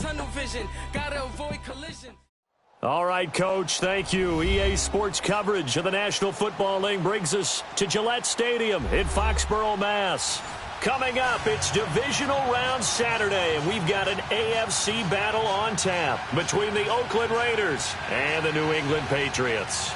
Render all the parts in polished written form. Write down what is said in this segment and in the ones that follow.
tunnel vision. Gotta avoid collision. All right, Coach, thank you. EA Sports coverage of the National Football League brings us to Gillette Stadium in Foxborough, Mass. Coming up, it's Divisional Round Saturday, and we've got an AFC battle on tap between the Oakland Raiders and the New England Patriots.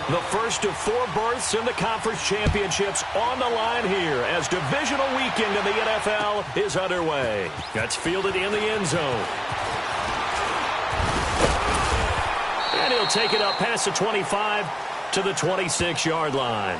The first of 4 berths in the conference championships on the line here as divisional weekend in the NFL is underway. That's fielded in the end zone. And he'll take it up past the 25 to the 26-yard line.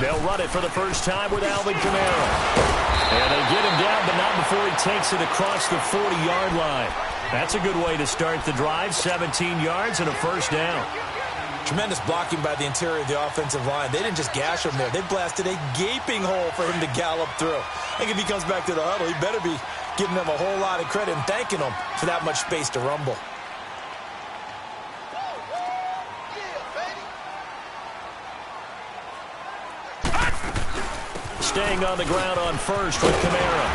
They'll run it for the first time with Alvin Kamara. And they get him down, but not before he takes it across the 40-yard line. That's a good way to start the drive, 17 yards and a first down. Tremendous blocking by the interior of the offensive line. They didn't just gash him there. They blasted a gaping hole for him to gallop through. I think if he comes back to the huddle, he better be giving them a whole lot of credit and thanking them for that much space to rumble. Staying on the ground on first with Kamara.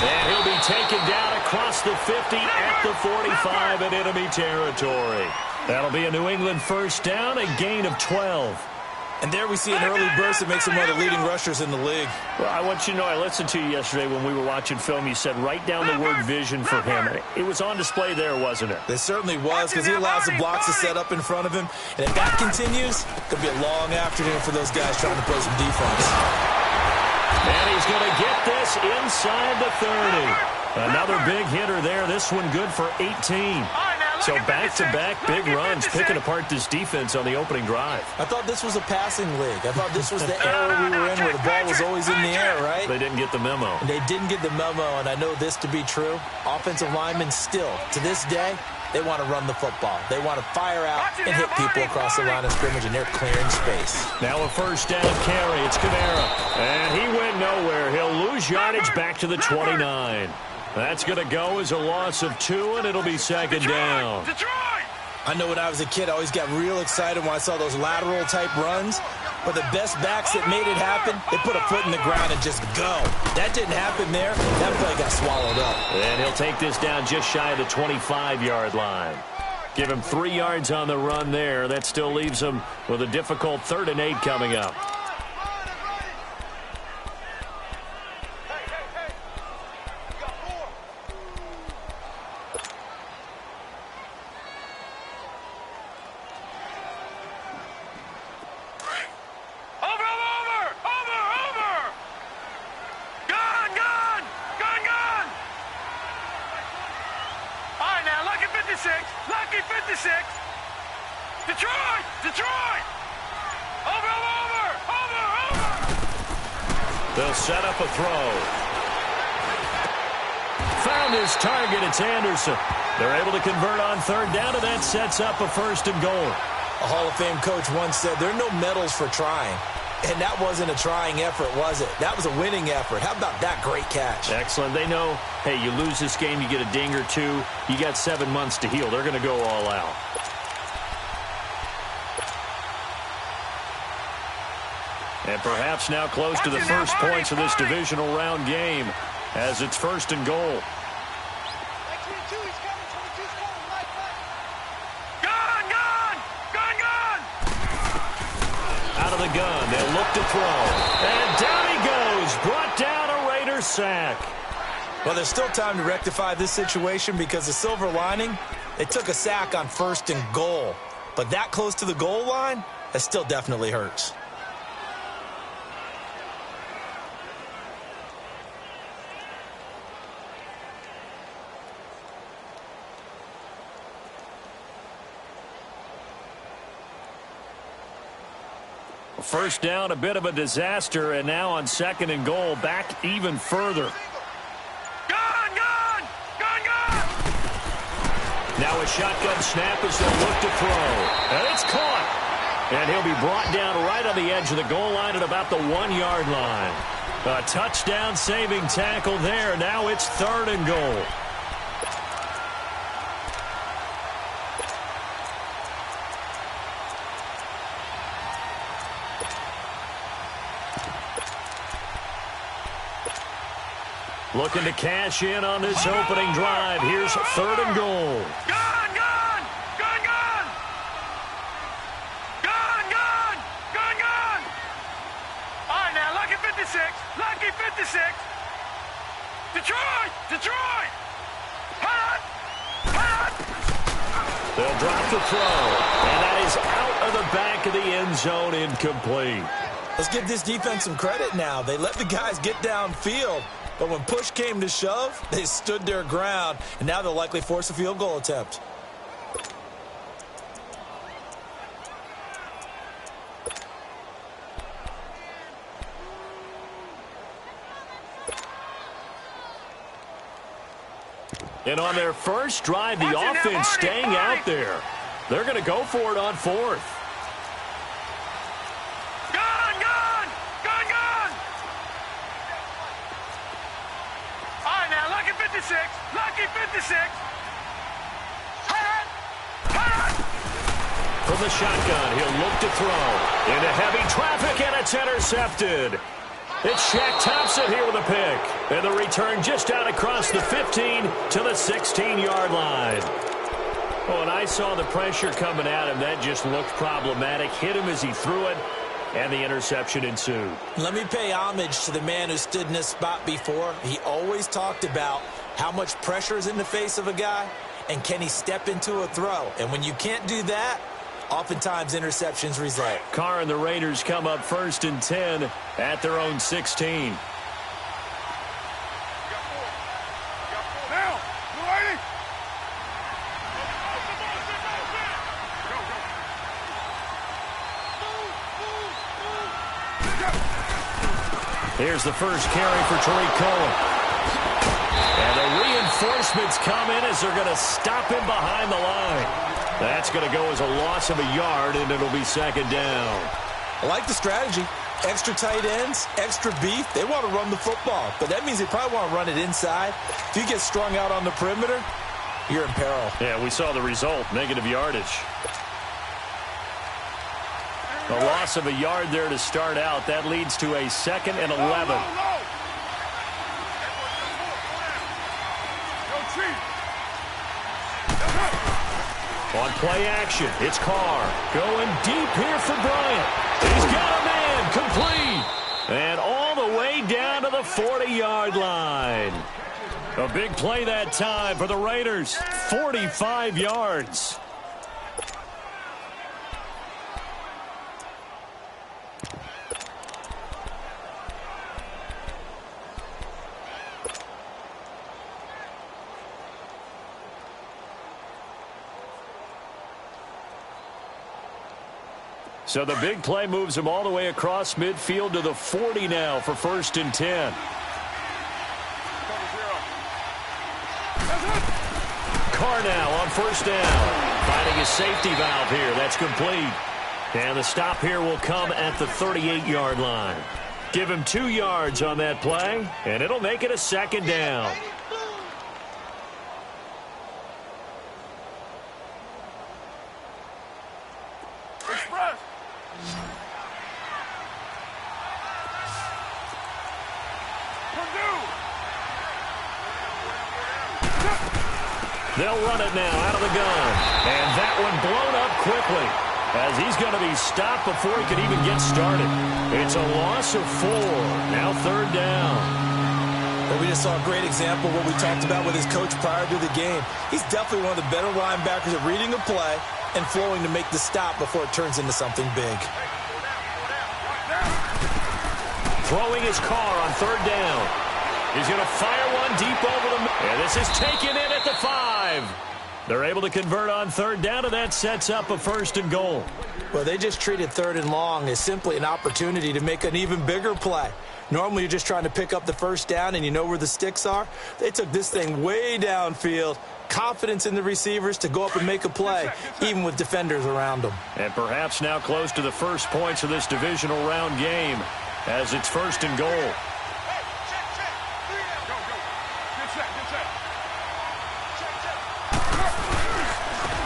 And he'll be taken down across the 50 at the 45 in enemy territory. That'll be a New England first down, a gain of 12. And there we see an early burst that makes him one of the leading rushers in the league. Well, I want you to know, I listened to you yesterday when we were watching film. You said write down the word vision for him. It was on display there, wasn't it? It certainly was, because he allows the blocks to set up in front of him. And if that continues, it could be a long afternoon for those guys trying to play some defense. And he's going to get this inside the 30. Another big hitter there. This one good for 18. So back-to-back big runs, picking apart this defense on the opening drive. I thought this was a passing league. I thought this was the era we were in where the ball was always in the air, right? They didn't get the memo. And they didn't get the memo, and I know this to be true. Offensive linemen still, to this day, they want to run the football. They want to fire out and hit people across the line of scrimmage, and they're clearing space. Now a first down carry. It's Kamara. And he went nowhere. He'll lose yardage back to the 29. That's going to go as a loss of 2, and it'll be second down. I know when I was a kid, I always got real excited when I saw those lateral-type runs. But the best backs that made it happen, they put a foot in the ground and just go. That didn't happen there. That play got swallowed up. And he'll take this down just shy of the 25-yard line. Give him 3 yards on the run there. That still leaves him with a difficult 3rd and 8 coming up. They'll set up a throw. Found his target. It's Anderson. They're able to convert on 3rd down, and that sets up a 1st and goal. A Hall of Fame coach once said, there are no medals for trying. And that wasn't a trying effort, was it? That was a winning effort. How about that great catch? Excellent. They know, hey, you lose this game, you get a ding or 2. You got 7 months to heal. They're going to go all out. And perhaps now close to the first points of this divisional round game as it's 1st and goal. Out of the gun, they'll look to throw. And down he goes, brought down a Raiders sack. Well, there's still time to rectify this situation because the silver lining, they took a sack on 1st and goal. But that close to the goal line, that still definitely hurts. First down, a bit of a disaster, and now on 2nd and goal, back even further. Now a shotgun snap as they'll look to throw. And it's caught. And he'll be brought down right on the edge of the goal line at about the 1-yard line. A touchdown-saving tackle there. Now it's 3rd and goal. Looking to cash in on this opening drive. Here's 3rd and goal. Gone! All right, now, lucky 56. Lucky 56. Detroit! Hot! They'll drop the throw. And that is out of the back of the end zone, incomplete. Let's give this defense some credit now. They let the guys get downfield. But when push came to shove, they stood their ground, and now they'll likely force a field goal attempt. And on their first drive, the offense staying out there. They're going to go for it on 4th. Lucky 56. From the shotgun, he'll look to throw. Into heavy traffic, and it's intercepted. It's Shaq Thompson here with a pick. And the return just out across the 15 to the 16-yard line. Oh, and I saw the pressure coming at him. That just looked problematic. Hit him as he threw it. And the interception ensued. Let me pay homage to the man who stood in this spot before. He always talked about how much pressure is in the face of a guy, and can he step into a throw. And when you can't do that, oftentimes interceptions result. Carr and the Raiders come up 1st and 10 at their own 16. Here's the first carry for Tariq Cohen. And the reinforcements come in as they're going to stop him behind the line. That's going to go as a loss of a yard, and it'll be 2nd down. I like the strategy. Extra tight ends, extra beef. They want to run the football, but that means they probably want to run it inside. If you get strung out on the perimeter, you're in peril. Yeah, we saw the result, negative yardage. A loss of a yard there to start out. That leads to a 2nd and 11. On play action, it's Carr. Going deep here for Bryant. He's got a man, complete. And all the way down to the 40-yard line. A big play that time for the Raiders. 45 yards. So the big play moves him all the way across midfield to the 40 now for 1st and 10. Carr now on 1st down. Finding a safety valve here. That's complete. And the stop here will come at the 38-yard line. Give him 2 yards on that play, and it'll make it a 2nd down. They'll run it now out of the gun. And that one blown up quickly as he's going to be stopped before he can even get started. It's a loss of 4. Now 3rd down. Well, we just saw a great example of what we talked about with his coach prior to the game. He's definitely one of the better linebackers at reading a play and flowing to make the stop before it turns into something big. Throwing his car on third down. He's going to fire one deep over the middle. And this is taken in at the 5. They're able to convert on third down, and that sets up a 1st and goal. Well, they just treated 3rd and long as simply an opportunity to make an even bigger play. Normally, you're just trying to pick up the 1st down, and you know where the sticks are. They took this thing way downfield. Confidence in the receivers to go up and make a play, even with defenders around them. And perhaps now close to the first points of this divisional round game as it's 1st and goal.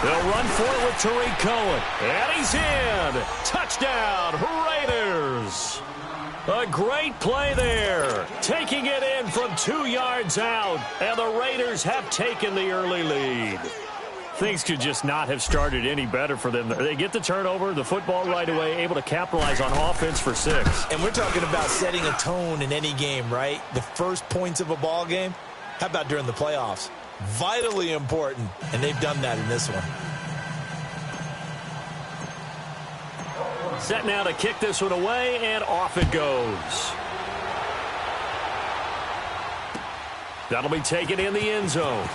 They'll run for it with Tariq Cohen. And he's in. Touchdown, Raiders. A great play there. Taking it in from 2 yards out. And the Raiders have taken the early lead. Things could just not have started any better for them. They get the turnover, the football right away, able to capitalize on offense for 6. And we're talking about setting a tone in any game, right? The first points of a ball game. How about during the playoffs? Vitally important, and they've done that in this one. Set now to kick this one away, and off it goes. That'll be taken in the end zone.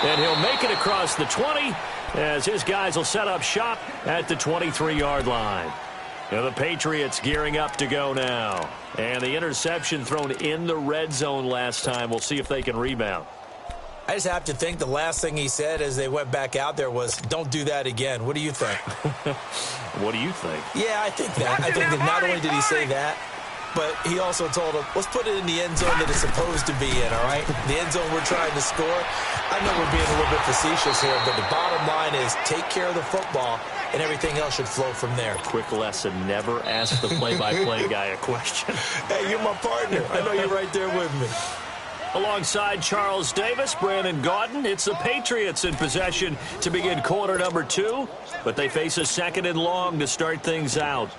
And he'll make it across the 20 as his guys will set up shop at the 23-yard line. Now the Patriots gearing up to go now. And the interception thrown in the red zone last time. We'll see if they can rebound. I just have to think the last thing he said as they went back out there was, don't do that again. What do you think? What do you think? Yeah, I think that. I think that not only did he say that, but he also told him, let's put it in the end zone that it's supposed to be in, all right? The end zone we're trying to score. I know we're being a little bit facetious here, but the bottom line is take care of the football, and everything else should flow from there. Quick lesson, never ask the play-by-play guy a question. Hey, you're my partner. I know you're right there with me. Alongside Charles Davis, Brandon Gaudin, it's the Patriots in possession to begin quarter number 2, but they face a 2nd and long to start things out.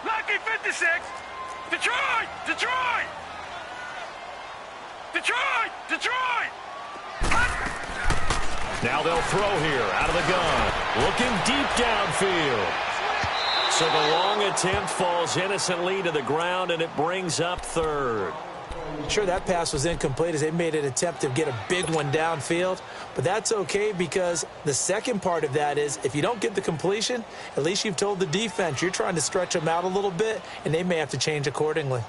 Lucky 56. Detroit! Detroit! Detroit! Detroit! Now they'll throw here out of the gun. Looking deep downfield. So the long attempt falls innocently to the ground, and it brings up 3rd. Sure, that pass was incomplete as they made an attempt to get a big one downfield, but that's okay because the second part of that is if you don't get the completion, at least you've told the defense you're trying to stretch them out a little bit, and they may have to change accordingly.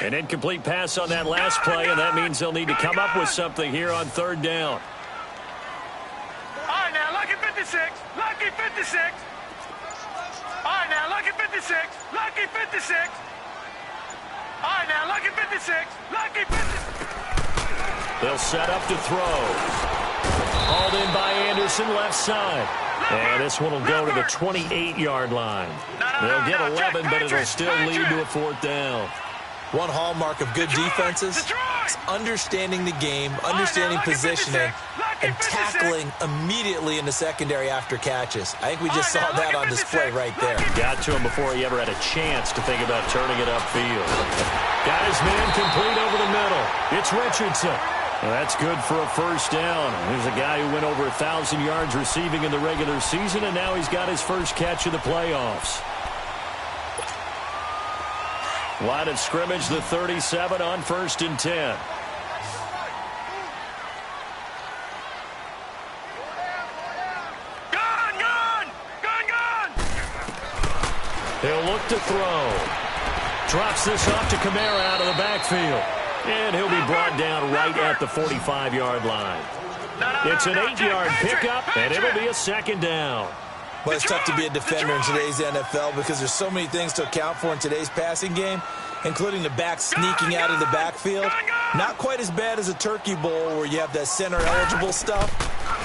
An incomplete pass on that last play, and that means they'll need to come up with something here on 3rd down. All right, now, Lucky 56. Lucky 56. All right, now, Lucky 56. Lucky 56. All right, now, Lucky 56. Lucky 56. They'll set up to throw. Hauled in by Anderson, left side. And this one will go to the 28-yard line. They'll get 11, but it'll still lead to a 4th down. One hallmark of good defenses is understanding the game, understanding positioning, and tackling immediately in the secondary after catches. I think we just saw that on display right there. Got to him before he ever had a chance to think about turning it upfield. Got his man complete over the middle. It's Richardson. Well, that's good for a 1st down. Here's a guy who went over 1,000 yards receiving in the regular season, and now he's got his first catch of the playoffs. Line of scrimmage, the 37 on 1st and 10. He'll look to throw. Drops this off to Kamara out of the backfield. And he'll be brought down right at the 45-yard line. It's an 8-yard pickup, and it'll be a 2nd down. Well, it's tough to be a defender in today's NFL because there's so many things to account for in today's passing game, including the back sneaking out of the backfield. Not quite as bad as a turkey bowl where you have that center-eligible stuff,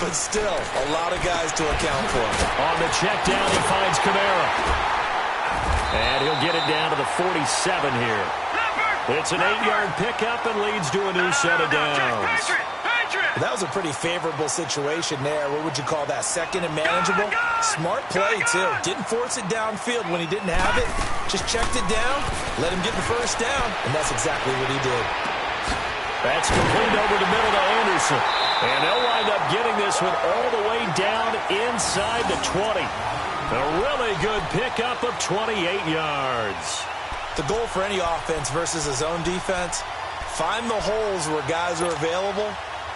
but still a lot of guys to account for. On the check down, he finds Kamara. And he'll get it down to the 47 here. It's an 8-yard pickup and leads to a new set of downs. That was a pretty favorable situation there. What would you call that? Second and manageable? Smart play, too. Didn't force it downfield when he didn't have it. Just checked it down, let him get the first down, and that's exactly what he did. That's complete over the middle to Anderson. And they'll wind up getting this one all the way down inside the 20. A really good pickup of 28 yards. The goal for any offense versus a zone defense, find the holes where guys are available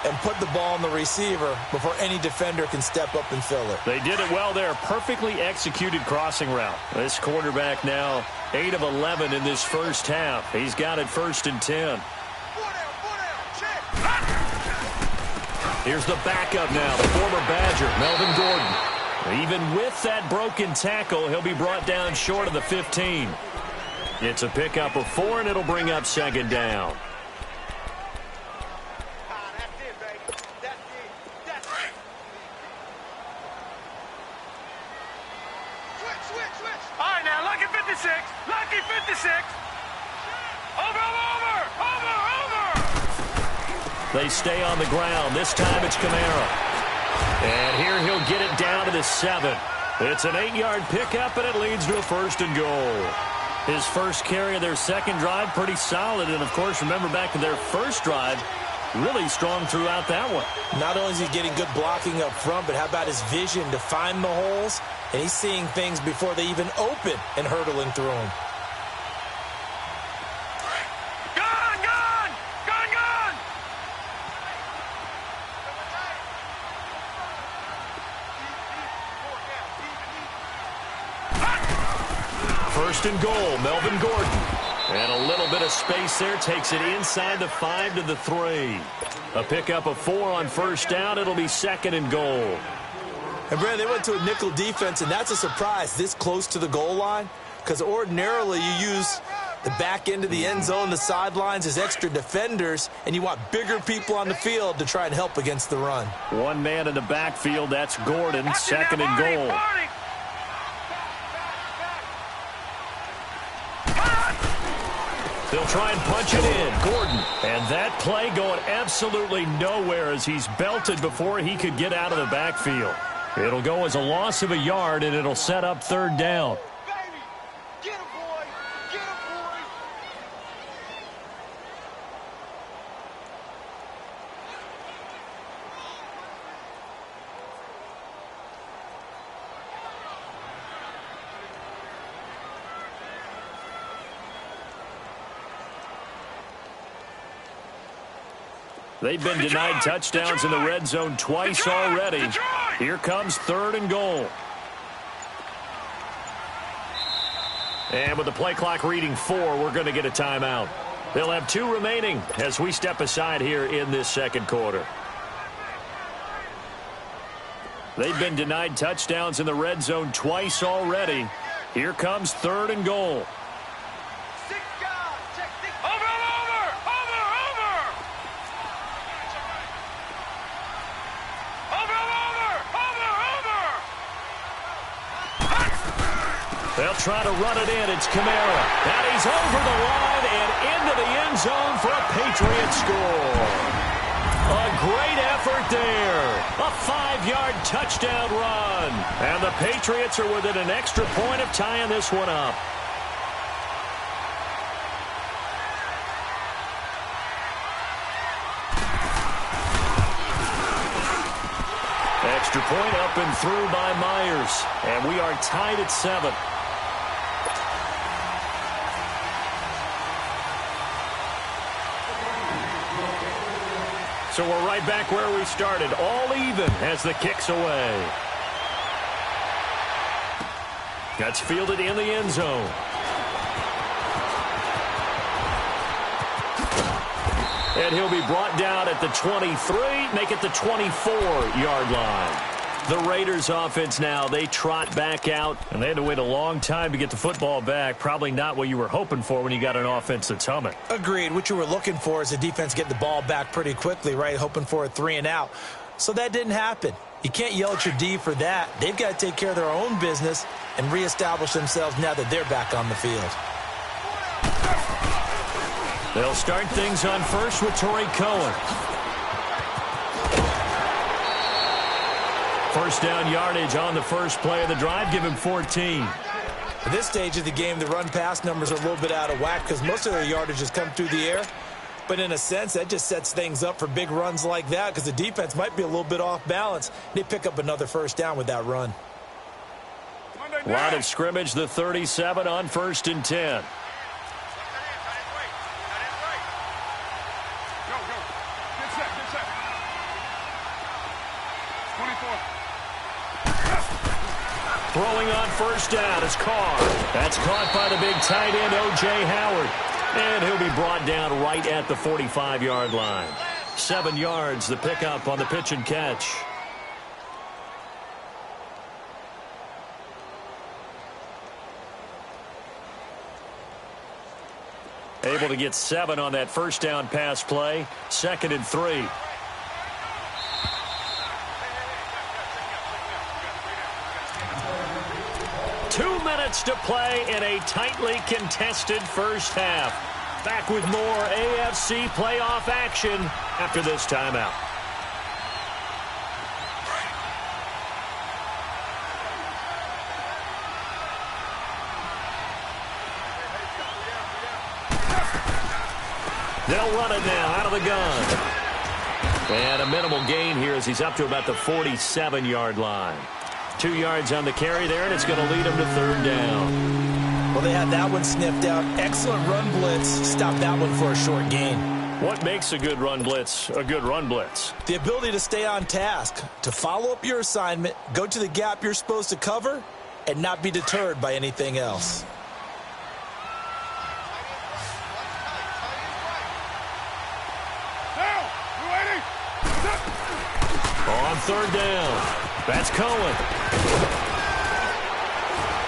and put the ball on the receiver before any defender can step up and fill it. They did it well there. Perfectly executed crossing route. This quarterback now 8 of 11 in this first half. He's got it 1st and 10. Here's the backup now, the former Badger, Melvin Gordon. Even with that broken tackle, he'll be brought down short of the 15. It's a pickup of 4, and it'll bring up 2nd down. All right, now, lucky 56. Lucky 56. Over. They stay on the ground. This time it's Kamara. And here he'll get it down to the 7. It's an 8-yard pickup, and it leads to a 1st and goal. His first carry of their second drive, pretty solid. And, of course, remember back to their first drive, really strong throughout that one. Not only is he getting good blocking up front, but how about his vision to find the holes? And he's seeing things before they even open and hurdling through them. First and goal, Melvin Gordon. And a little bit of space there, takes it inside the 5 to the 3. A pickup of 4 on 1st down. It'll be 2nd and goal. And, Brad, they went to a nickel defense, and that's a surprise this close to the goal line, because ordinarily you use the back end of the end zone, the sidelines as extra defenders, and you want bigger people on the field to try and help against the run. One man in the backfield, that's Gordon, 2nd and goal. They'll try and punch it in. Gordon. And that play going absolutely nowhere as he's belted before he could get out of the backfield. It'll go as a loss of a yard, and it'll set up 3rd down. They've been denied touchdowns in the red zone twice already. Here comes 3rd and goal. And with the play clock reading 4, we're going to get a timeout. They'll have 2 remaining as we step aside here in this 2nd quarter. They've been denied touchdowns in the red zone twice already. Here comes 3rd and goal. They'll try to run it in. It's Kamara. And he's over the line and into the end zone for a Patriot score. A great effort there. A 5-yard touchdown run. And the Patriots are within an extra point of tying this one up. Extra point up and through by Myers. And we are tied at 7. So we're right back where we started, all even as the kick's away. That's fielded in the end zone. And he'll be brought down at the 23, make it the 24-yard line. The Raiders offense now, they trot back out, and they had to wait a long time to get the football back. Probably not what you were hoping for when you got an offense that's humming. Agreed. What you were looking for is the defense getting the ball back pretty quickly, right? Hoping for a 3 and out. So that didn't happen. You can't yell at your D for that. They've got to take care of their own business and reestablish themselves now that they're back on the field. They'll start things on first with Torrey Cohen. First down yardage on the first play of the drive. Give him 14. At this stage of the game, the run-pass numbers are a little bit out of whack because most of their yardage has come through the air. But in a sense, that just sets things up for big runs like that because the defense might be a little bit off balance. They pick up another first down with that run. Line of scrimmage, the 37 on 1st and 10. Throwing on first down is Carr. That's caught by the big tight end, O.J. Howard. And he'll be brought down right at the 45-yard line. 7 yards, the pickup on the pitch and catch. Able to get 7 on that first down pass play. 2nd and 3. To play in a tightly contested first half. Back with more AFC playoff action after this timeout. They'll run it now out of the gun. And a minimal gain here as he's up to about the 47-yard line. 2 yards on the carry there, and it's going to lead him to 3rd down. Well, they had that one sniffed out. Excellent run blitz. Stop that one for a short gain. What makes a good run blitz a good run blitz? The ability to stay on task, to follow up your assignment, go to the gap you're supposed to cover, and not be deterred by anything else. On 3rd down. That's Cohen.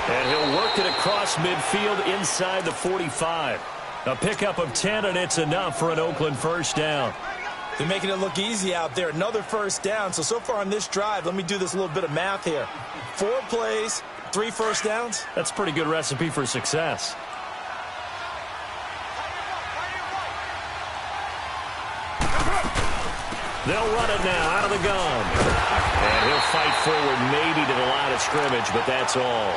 And he'll work it across midfield inside the 45. A pickup of 10, and it's enough for an Oakland first down. They're making it look easy out there. Another first down. So far on this drive, let me do this little bit of math here. 4 plays, 3 first downs. That's a pretty good recipe for success. They'll run it now out of the gun. And he'll fight forward maybe to the line of scrimmage, but that's all.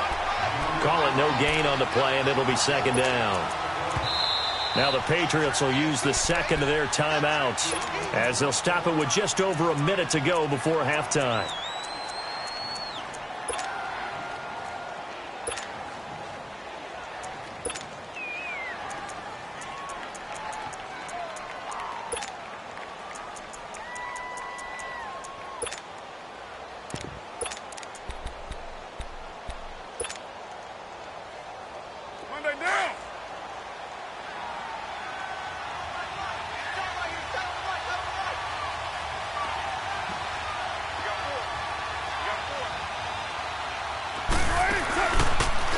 Call it no gain on the play, and it'll be 2nd down. Now the Patriots will use the second of their timeouts as they'll stop it with just over a minute to go before halftime.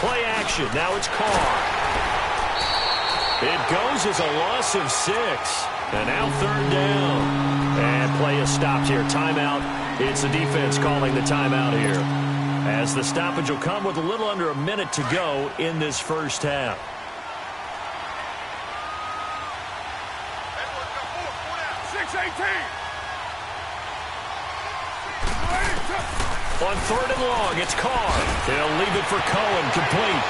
Play action. Now it's Carr. It goes as a loss of 6. And now 3rd down. And play is stopped here. Timeout. It's the defense calling the timeout here. As the stoppage will come with a little under a minute to go in this first half. On 3rd and long, it's Carr. They'll leave it for Cohen, complete.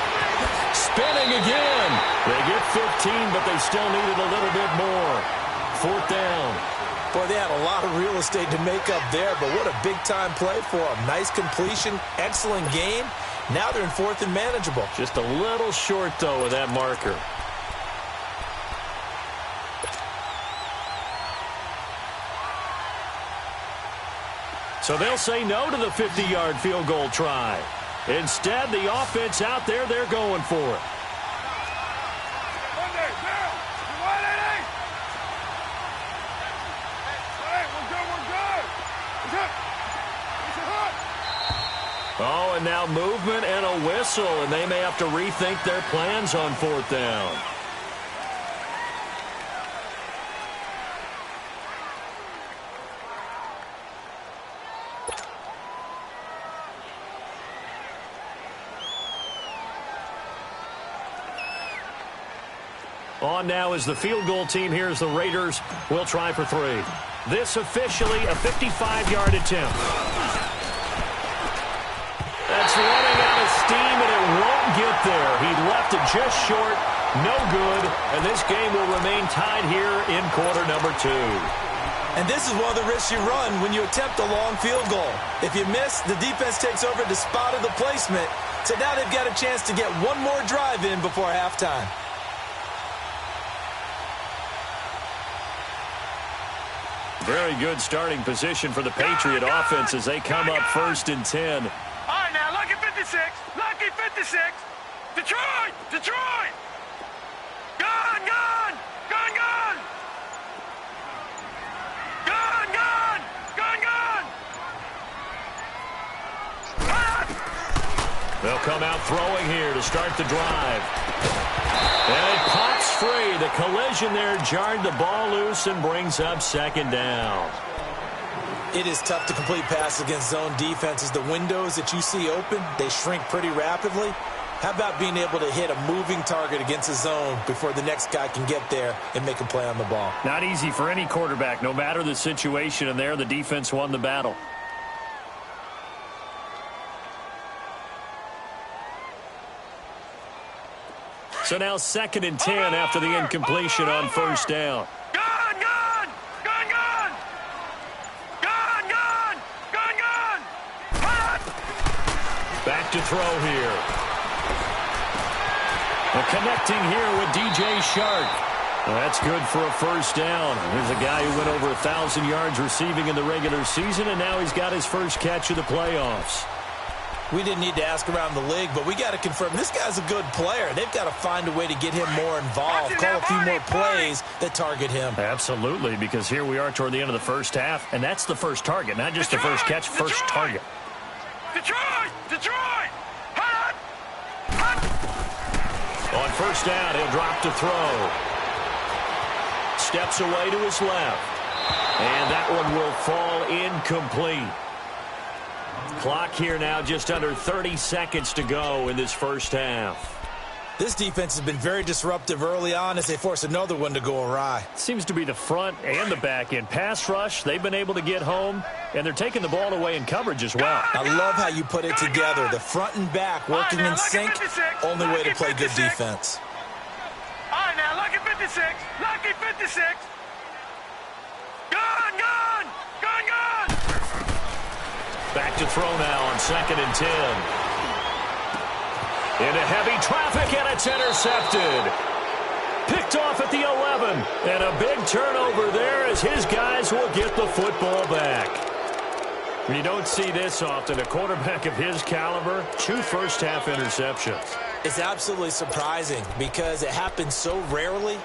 Spinning again. They get 15, but they still needed a little bit more. 4th down. Boy, they had a lot of real estate to make up there, but what a big-time play for them. Nice completion, excellent game. Now they're in 4th and manageable. Just a little short, though, with that marker. So they'll say no to the 50-yard field goal try. Instead, the offense out there, they're going for it. Oh, and now movement and a whistle, and they may have to rethink their plans on 4th down. on now as the field goal team here as the Raiders will try for 3. This officially a 55-yard attempt. That's running out of steam, and it won't get there. He left it just short, no good, and this game will remain tied here in quarter number 2. And this is one of the risks you run when you attempt a long field goal. If you miss, the defense takes over the spot of the placement. So now they've got a chance to get one more drive in before halftime. Very good starting position for the Patriot offense as they come up 1st and 10. All right, now, lucky 56. Lucky 56. Detroit! Detroit! Gun, gun! Gun, gun! Gun, gun! Gun, gun! They'll come out throwing here to start the drive. And it pops free. The collision there jarred the ball loose and brings up 2nd down. It is tough to complete passes against zone defenses. The windows that you see open, they shrink pretty rapidly. How about being able to hit a moving target against a zone before the next guy can get there and make a play on the ball? Not easy for any quarterback, no matter the situation, and there the defense won the battle. So now 2nd and 10 after the incompletion on 1st down. Gun, gun! Gun, gun! Gun, gun! Gun, gun! Back to throw here. Well, connecting here with DJ Shark. Well, that's good for a 1st down. Here's a guy who went over 1,000 yards receiving in the regular season, and now he's got his first catch of the playoffs. We didn't need to ask around the league, but we got to confirm this guy's a good player. They've got to find a way to get him more involved, call a few more plays that target him. Absolutely, because here we are toward the end of the first half, and that's the first target, not just Detroit, the first catch, first target. Detroit! Detroit! Hot! On 1st down, he'll drop to throw. Steps away to his left. And that one will fall incomplete. Clock here now just under 30 seconds to go in this first half. This defense has been very disruptive early on as they force another one to go awry. Seems to be the front and the back end. Pass rush, they've been able to get home, and they're taking the ball away in coverage as well. I love how you put it together. The front and back working in sync, only way to play good defense. All right, now, lucky 56. Lucky 56. Gun, gun! Gun, gun! Back to throw now on 2nd and 10. Into heavy traffic, and it's intercepted. Picked off at the 11. And a big turnover there as his guys will get the football back. You don't see this often. A quarterback of his caliber, 2 first-half interceptions. It's absolutely surprising because it happens so rarely.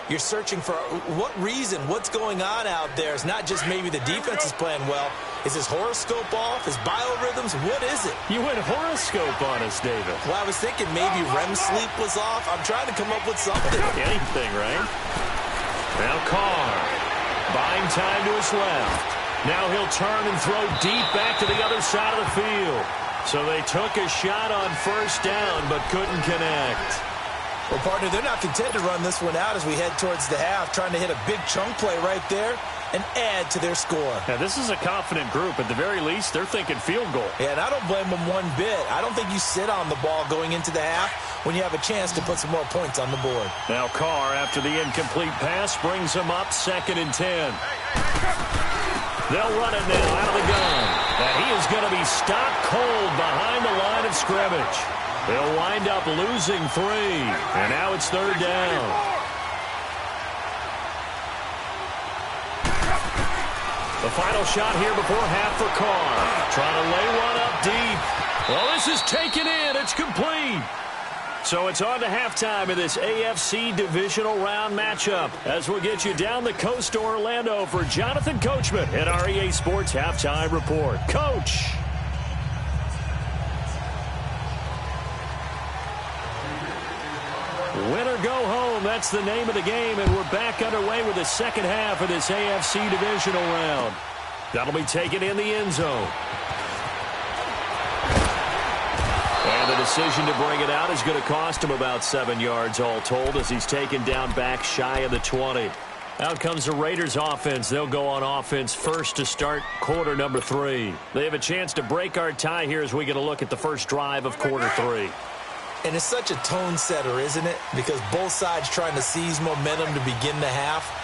You're searching for what reason, what's going on out there. It's not just maybe the defense is playing well. Is his horoscope off? His biorhythms? What is it? You went horoscope on us, David. Well, I was thinking maybe REM sleep was off. I'm trying to come up with something. Anything, right? Now Carr. Buying time to his left. Now he'll turn and throw deep back to the other side of the field. So they took a shot on 1st down, but couldn't connect. Well, partner, they're not content to run this one out as we head towards the half, trying to hit a big chunk play right there and add to their score. Now, this is a confident group. At the very least, they're thinking field goal. Yeah, and I don't blame them one bit. I don't think you sit on the ball going into the half when you have a chance to put some more points on the board. Now Carr, after the incomplete pass, brings him up 2nd and 10. They'll run it now out of the gun. And he is going to be stopped cold behind the line of scrimmage. They'll wind up losing 3. And now it's 3rd down. The final shot here before half for Carr. Trying to lay one up deep. Well, this is taken in. It's complete. So it's on to halftime in this AFC divisional round matchup as we'll get you down the coast to Orlando for Jonathan Coachman at our EA Sports Halftime Report. Coach. Win or go home, that's the name of the game, and we're back underway with the second half of this AFC divisional round. That'll be taken in the end zone. And the decision to bring it out is going to cost him about 7 yards all told as he's taken down back shy of the 20. Out comes the Raiders offense. They'll go on offense first to start quarter number 3. They have a chance to break our tie here as we get a look at the first drive of quarter 3. And it's such a tone setter, isn't it? Because both sides trying to seize momentum to begin the half.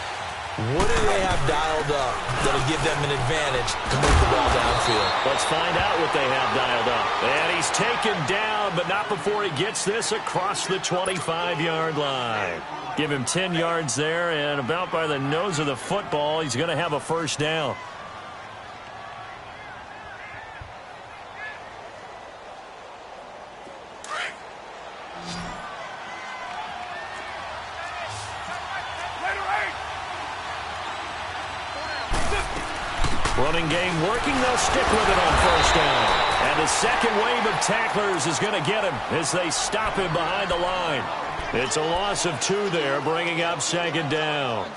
What do they have dialed up that'll give them an advantage to move the ball downfield? Let's find out what they have dialed up. And he's taken down, but not before he gets this across the 25-yard line. Give him 10 yards there, and about by the nose of the football, he's going to have a first down. Running game working. They'll stick with it on first down. And the second wave of tacklers is going to get him as they stop him behind the line. It's a loss of 2 there, bringing up second down.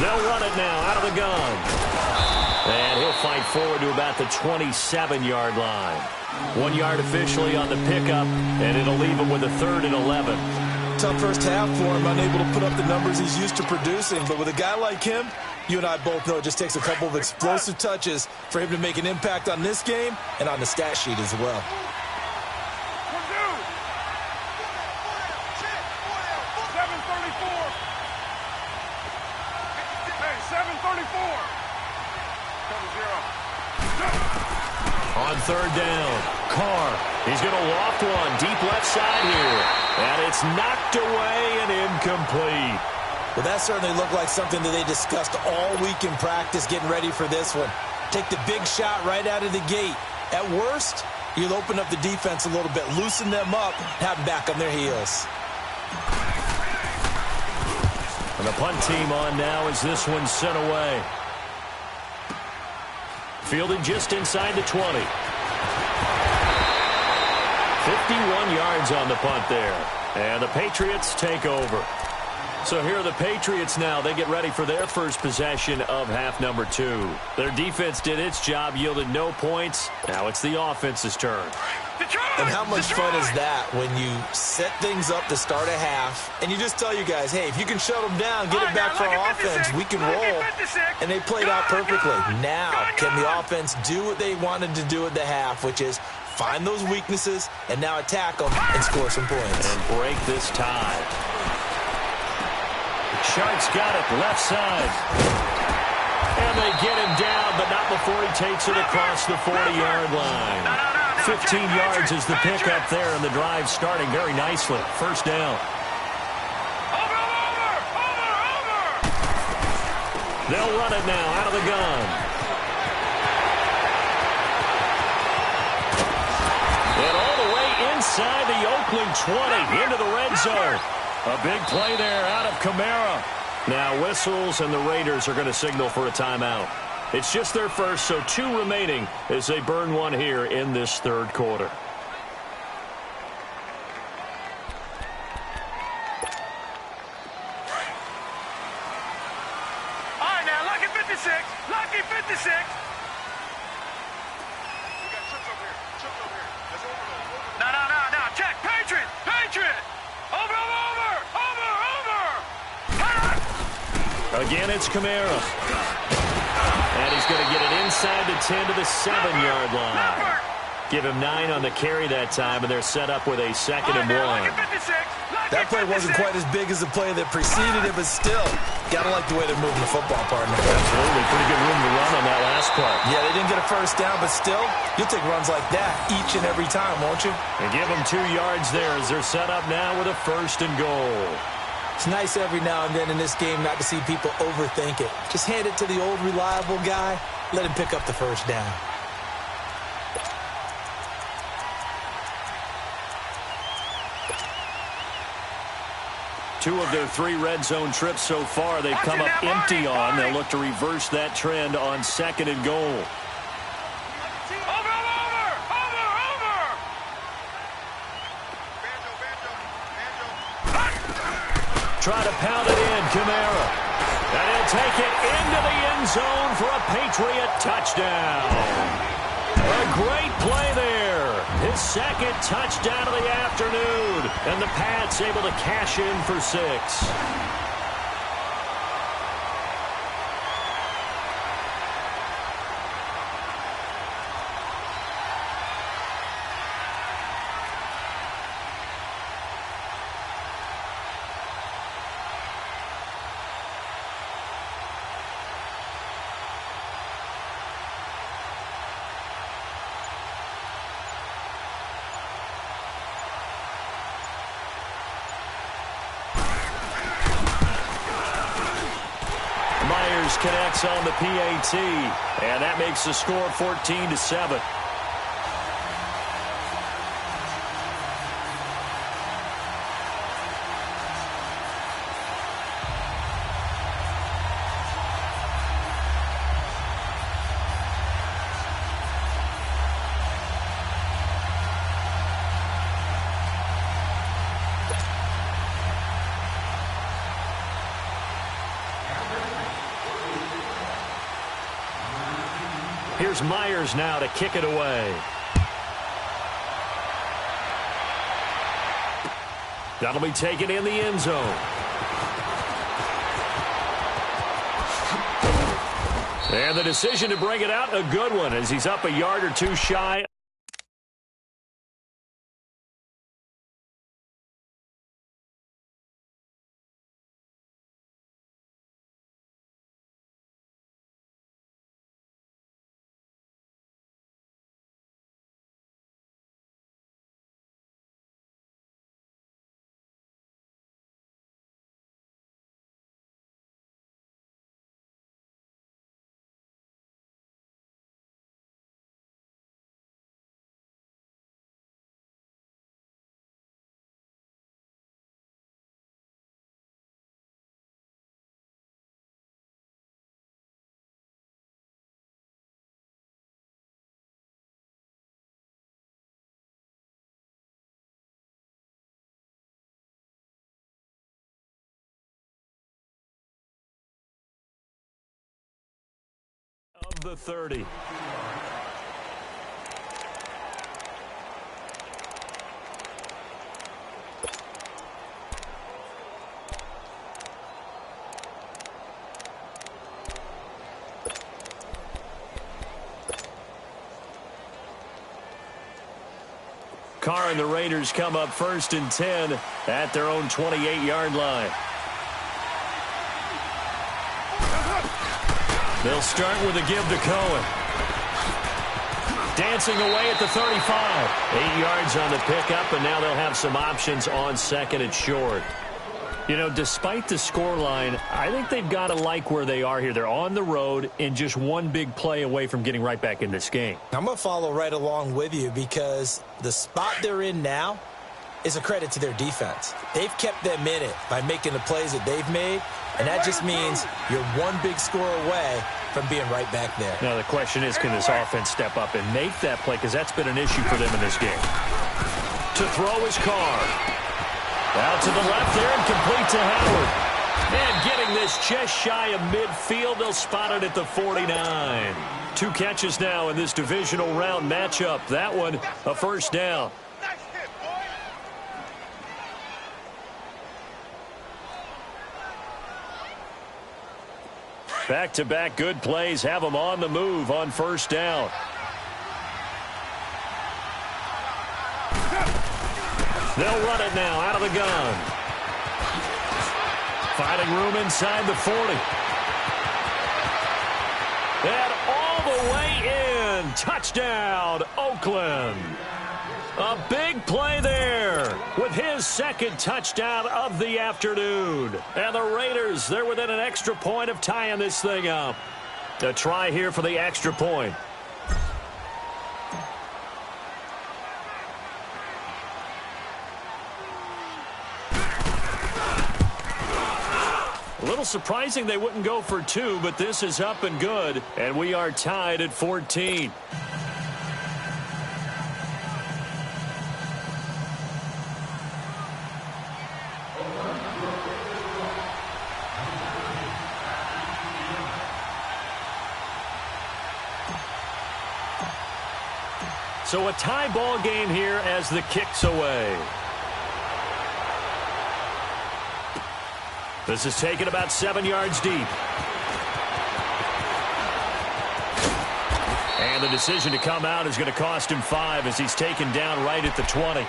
They'll run it now out of the gun. And he'll fight forward to about the 27-yard line. 1 yard officially on the pickup, and it'll leave him with a 3rd and 11. Tough first half for him, unable to put up the numbers he's used to producing. But with a guy like him, you and I both know it just takes a couple of explosive touches for him to make an impact on this game and on the stat sheet as well. On third down, Carr. He's going to loft one deep left side here. And it's knocked away and incomplete. Well, that certainly looked like something that they discussed all week in practice getting ready for this one. Take the big shot right out of the gate. At worst, you'll open up the defense a little bit, loosen them up, have them back on their heels. And the punt team on now as this one's sent away. Fielded just inside the 20. 51 yards on the punt there. And the Patriots take over. So here are the Patriots now. They get ready for their first possession of half number 2. Their defense did its job, yielded no points. Now it's the offense's turn. And how much fun is that when you set things up to start a half and you just tell you guys, hey, if you can shut them down, get it back for our offense, we can roll. And they played out perfectly. Now, can the offense do what they wanted to do at the half, which is find those weaknesses and now attack them and score some points? And break this tie. Sharks got it left side. And they get him down, but not before he takes it across the 40-yard line. 15 yards is the pickup there, and the drive starting very nicely. First down. They'll run it now out of the gun. And all the way inside the Oakland 20 into the red zone. A big play there out of Kamara. Now whistles, and the Raiders are going to signal for a timeout. It's just their first, so 2 remaining as they burn one here in this third quarter. All right, now, lucky 56. Lucky 56. No. Check. Patriot. Over. Again, it's Kamara. And he's going to get it inside the 10 to the 7-yard line. Give him 9 on the carry that time, and they're set up with a 2nd and 1. That play wasn't quite as big as the play that preceded it, but still, gotta like the way they're moving the football, partner. Absolutely. Pretty good room to run on that last play. Yeah, they didn't get a first down, but still, you'll take runs like that each and every time, won't you? And give them 2 yards there as they're set up now with a 1st and goal. It's nice every now and then in this game not to see people overthink it. Just hand it to the old reliable guy, let him pick up the first down. Two of their 3 red zone trips so far, they've come up empty on. They'll look to reverse that trend on 2nd and goal. Over. try to pound it in. Kamara. And he'll take it into the end zone for a Patriot touchdown. A great play there. His second touchdown of the afternoon. And the Pats able to cash in for 6. Connects on the PAT, and that makes the score 14-7. Here's Myers now to kick it away. That'll be taken in the end zone. And the decision to bring it out, a good one, as he's up a yard or two shy. Of the 30. Carr and the Raiders come up 1st and 10 at their own 28-yard line. They'll start with a give to Cohen. Dancing away at the 35. 8 yards on the pickup, and now they'll have some options on 2nd and short. You know, despite the scoreline, I think they've got to like where they are here. They're on the road and just one big play away from getting right back in this game. I'm going to follow right along with you because the spot they're in now is a credit to their defense. They've kept them in it by making the plays that they've made, and that just means you're one big score away from being right back there. Now the question is, can this offense step up and make that play? Because that's been an issue for them in this game. To throw is Carr. Out to the left there and complete to Howard. And getting this just shy of midfield, they'll spot it at the 49. 2 catches now in this divisional round matchup. That one, a first down. Back-to-back good plays have them on the move on first down. They'll run it now out of the gun. Finding room inside the 40. And all the way in. Touchdown, Oakland. A big play there with his 2nd touchdown of the afternoon. And the Raiders, they're within an extra point of tying this thing up. A try here for the extra point. A little surprising they wouldn't go for 2, but this is up and good, and we are tied at 14. So a tie ball game here as the kick's away. This is taken about 7 yards deep. And the decision to come out is going to cost him 5 as he's taken down right at the 20.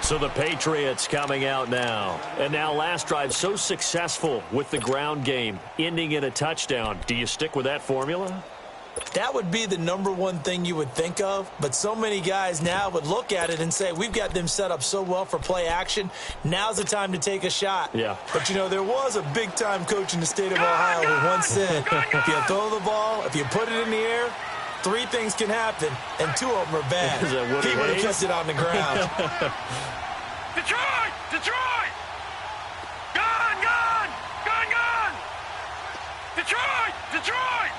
So the Patriots coming out now. And now last drive so successful with the ground game, ending in a touchdown. Do you stick with that formula? That would be the #1 thing you would think of, but so many guys now would look at it and say, we've got them set up so well for play action. Now's the time to take a shot. Yeah. But, you know, there was a big-time coach in the state of Ohio who once said, if you throw the ball, if you put it in the air, 3 things can happen, and 2 of them are bad. He would have kept it on the ground. Detroit! Detroit! Gone! Gone! Gone! Gone! Detroit! Detroit!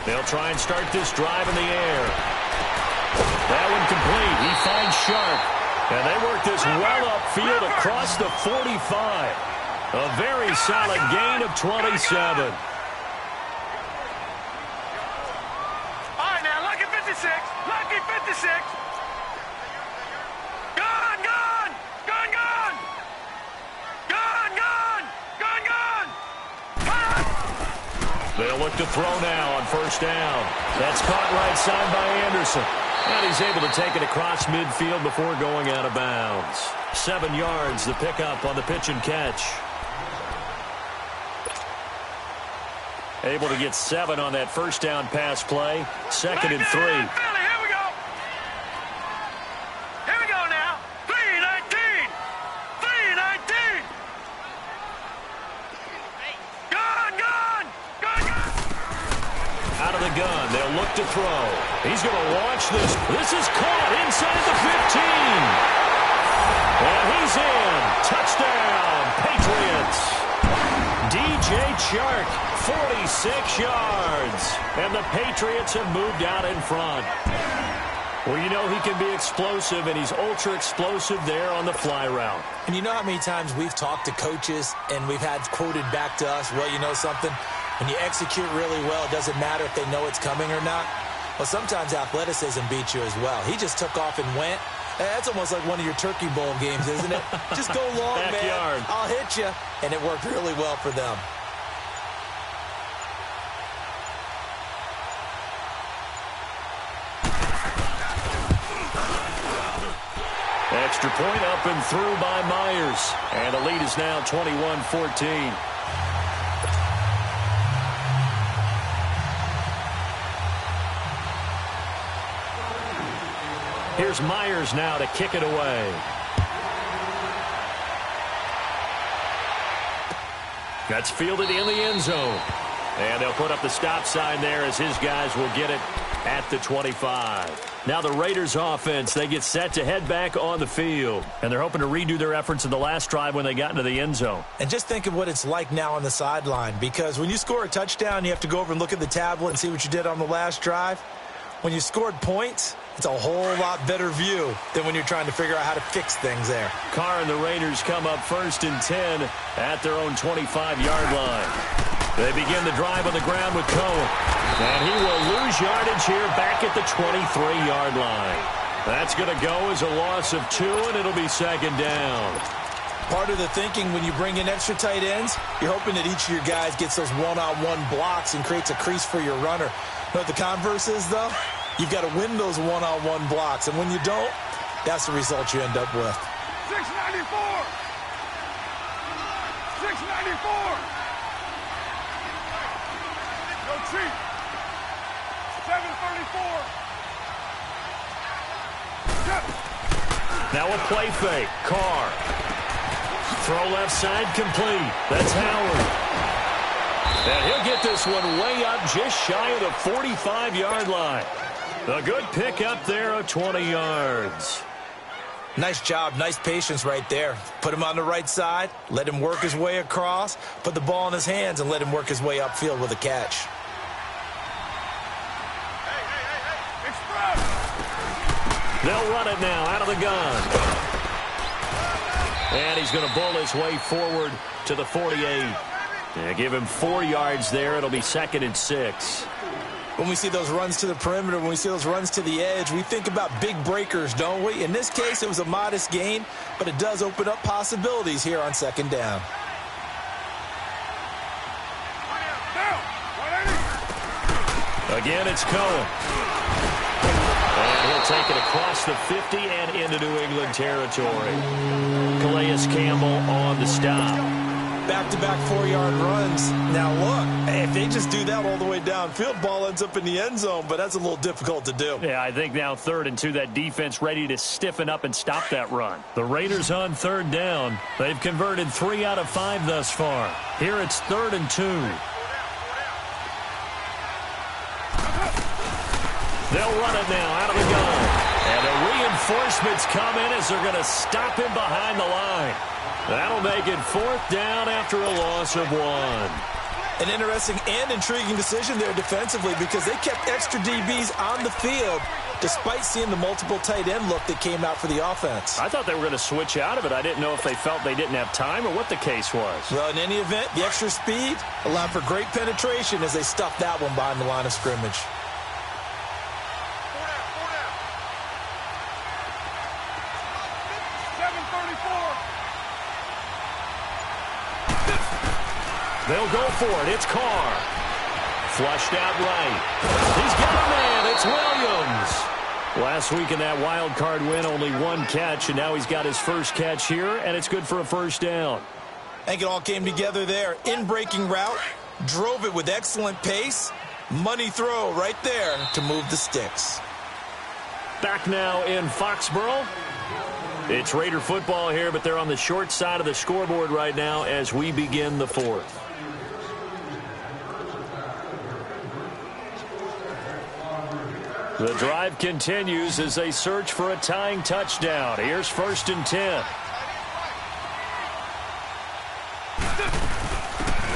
They'll try and start this drive in the air. That one complete. He finds Sharp. And they work this well upfield across the 45. A very solid gain of 27. All right, now, lucky 56. Lucky 56. Gone, gone. Gone, gone. Gone, gone. Gone, gone. They'll look to throw now on first down. That's caught right side by Anderson. And he's able to take it across midfield before going out of bounds. 7 yards, the pickup on the pitch and catch. Able to get 7 on that first down pass play. 2nd and 3. Here we go. Here we go now. 3-19. 3-19. Gone, gone. Gone, gone. Out of the gun, they'll look to throw. He's going to launch this. This is caught inside the 15. And he's in. Touchdown, Patriots. DJ Chark, 46 yards. And the Patriots have moved out in front. Well, you know he can be explosive, and he's ultra-explosive there on the fly route. And you know how many times we've talked to coaches and we've had quoted back to us, well, you know something? When you execute really well, it doesn't matter if they know it's coming or not. Well, sometimes athleticism beats you as well. He just took off and went. That's almost like one of your Turkey Bowl games, isn't it? Just go long, Backyard. man. I'll hit you. And it worked really well for them. Extra point up and through by Myers. And the lead is now 21-14. Here's Myers now to kick it away. That's fielded in the end zone. And they'll put up the stop sign there as his guys will get it at the 25. Now the Raiders offense, they get set to head back on the field. And they're hoping to redo their efforts in the last drive when they got into the end zone. And just think of what it's like now on the sideline. Because when you score a touchdown, you have to go over and look at the tablet and see what you did on the last drive. When you scored points, it's a whole lot better view than when you're trying to figure out how to fix things there. Carr and the Raiders come up 1st and 10 at their own 25-yard line. They begin the drive on the ground with Cohen. And he will lose yardage here back at the 23-yard line. That's going to go as a loss of 2, and it'll be 2nd down. Part of the thinking when you bring in extra tight ends, you're hoping that each of your guys gets those one-on-one blocks and creates a crease for your runner. But the converse is, though, you've got to win those one-on-one blocks. And when you don't, that's the result you end up with. 694. 694. No cheat. 734. Now a play fake. Carr. Throw left side complete. That's Howard. And he'll get this one way up just shy of the 45-yard line. A good pickup there of 20 yards. Nice job, nice patience right there. Put him on the right side, let him work his way across, put the ball in his hands, and let him work his way upfield with a catch. They'll run it now out of the gun. And he's going to bull his way forward to the 48. Yeah, give him 4 yards there. It'll be 2nd and 6. When we see those runs to the perimeter, when we see those runs to the edge, we think about big breakers, don't we? In this case, it was a modest gain, but it does open up possibilities here on second down. Again, it's Cohen. And he'll take it across the 50 and into New England territory. Calais Campbell on the stop. Back-to-back 4-yard runs. Now, look, if they just do that all the way downfield, ball ends up in the end zone, but that's a little difficult to do. Yeah, I think now 3rd and 2, that defense ready to stiffen up and stop that run. The Raiders on 3rd down. They've converted 3 out of 5 thus far. Here it's 3rd and 2. They'll run it now out of the gun. And the reinforcements come in as they're going to stop him behind the line. That'll make it 4th down after a loss of 1. An interesting and intriguing decision there defensively because they kept extra DBs on the field despite seeing the multiple tight end look that came out for the offense. I thought they were going to switch out of it. I didn't know if they felt they didn't have time or what the case was. Well, in any event, the extra speed allowed for great penetration as they stuffed that one behind the line of scrimmage. They'll go for it. It's Carr. Flushed out right. He's got a man. It's Williams. Last week in that wild card win, only 1 catch, and now he's got his first catch here, and it's good for a 1st down. I think it all came together there. In-breaking route, drove it with excellent pace. Money throw right there to move the sticks. Back now in Foxborough. It's Raider football here, but they're on the short side of the scoreboard right now as we begin the 4th. The drive continues as they search for a tying touchdown. Here's 1st and 10.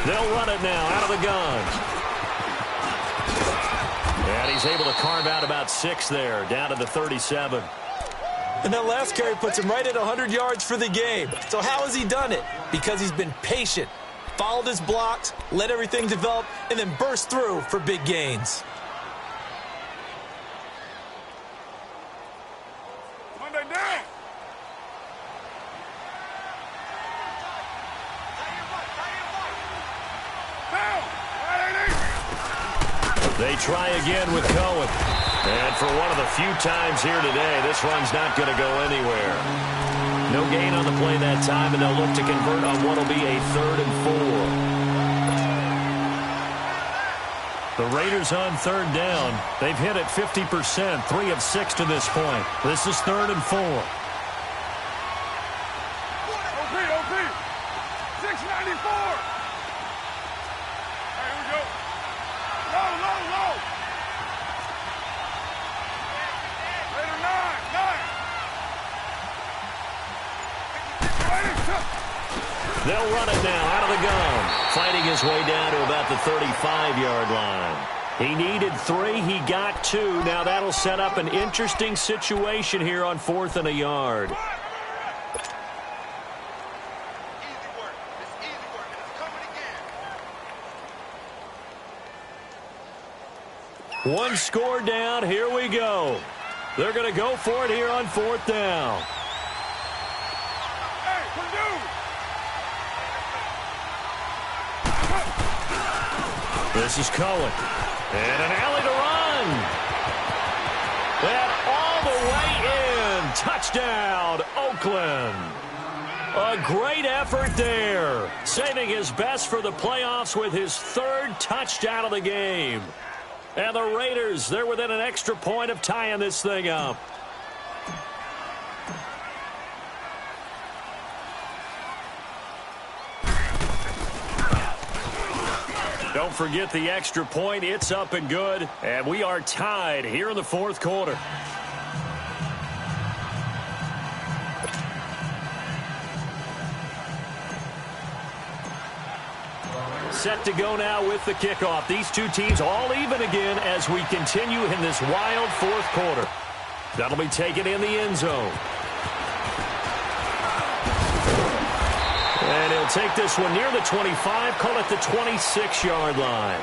They'll run it now out of the gun. And he's able to carve out about 6 there, down to the 37. And that last carry puts him right at 100 yards for the game. So how has he done it? Because he's been patient, followed his blocks, let everything develop, and then burst through for big gains. They try again with Cohen. And for one of the few times here today, this run's not going to go anywhere. No gain on the play that time, and they'll look to convert on what will be a 3rd and 4. The Raiders on 3rd down. They've hit it 50%, 3 of 6 to this point. This is 3rd and 4. OP, 694. Here we go. Low. Raider 9. They'll run it now out of the gun. Fighting his way down to about the 35-yard line. He needed 3. He got 2. Now that'll set up an interesting situation here on 4th and a yard. One score down. Here we go. They're going to go for it here on 4th down. Hey, Purdue. This is Cohen. And an alley to run. And all the way in. Touchdown, Oakland. A great effort there. Saving his best for the playoffs with his 3rd touchdown of the game. And the Raiders, they're within an extra point of tying this thing up. Don't forget the extra point. It's up and good. And we are tied here in the 4th quarter. Set to go now with the kickoff. These two teams all even again as we continue in this wild 4th quarter. That'll be taken in the end zone. And he'll take this one near the 25, call it the 26-yard line.